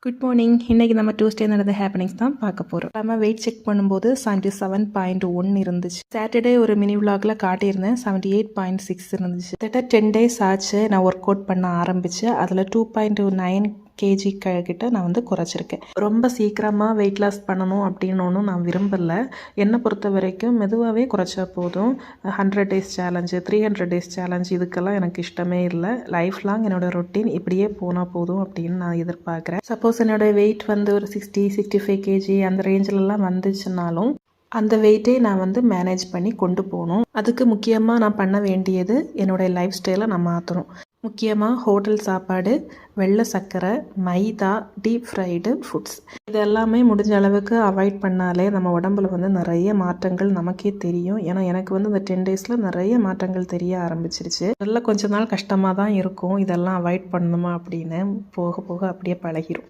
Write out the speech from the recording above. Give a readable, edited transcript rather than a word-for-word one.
Good morning. இன்றைக்கி நம்ம Tuesday நடந்த ஹேப்பனிங்ஸ் தான் பார்க்க போகிறோம். நம்ம வெயிட் செக் பண்ணும்போது 77.1 இருந்துச்சு. சாட்டர்டே ஒரு மினி விலாகில் காட்டியிருந்தேன் 78.6 இருந்துச்சு. கிட்டத்தட்ட 10 டேஸ் ஆச்சு நான் ஒர்க் அவுட் பண்ண ஆரம்பித்து. அதில் 2.9 கேஜி கிட்ட நான் வந்து குறைச்சிருக்கேன். ரொம்ப சீக்கிரமாக வெயிட் லாஸ் பண்ணணும் அப்படின்னு ஒன்றும் நான் விரும்பலை. என்னை பொறுத்த வரைக்கும் மெதுவாகவே குறைச்சா போதும். 100 டேஸ் சேலஞ்சு, 300 டேஸ் சேலஞ்சு இதுக்கெல்லாம் எனக்கு இஷ்டமே இல்லை. லைஃப் லாங் என்னோடய ரொட்டீன் இப்படியே போனால் போதும் அப்படின்னு நான் எதிர்பார்க்குறேன். சப்போஸ் என்னோடய வெயிட் வந்து ஒரு 60-65 கேஜி அந்த ரேஞ்சிலலாம் வந்துச்சுனாலும் அந்த வெயிட்டே நான் வந்து மேனேஜ் பண்ணி கொண்டு போகணும். அதுக்கு முக்கியமாக நான் பண்ண வேண்டியது என்னுடைய லைஃப் ஸ்டைலை நான் மாற்றணும். முக்கியமாக ஹோட்டல் சாப்பாடு, வெள்ளை சர்க்கரை, மைதா, டீப் ஃப்ரைடு ஃபுட்ஸ் இது எல்லாமே முடிஞ்ச அளவுக்கு அவாய்ட் பண்ணாலே நம்ம உடம்புல வந்து நிறைய மாற்றங்கள் நமக்கே தெரியும். ஏன்னா எனக்கு வந்து இந்த 10 டேஸில் நிறைய மாற்றங்கள் தெரிய ஆரம்பிச்சிருச்சு. நல்லா கொஞ்ச நாள் கஷ்டமாக தான் இருக்கும் இதெல்லாம் அவாய்ட் பண்ணணுமா அப்படின்னு. போக போக அப்படியே பழகிரும்.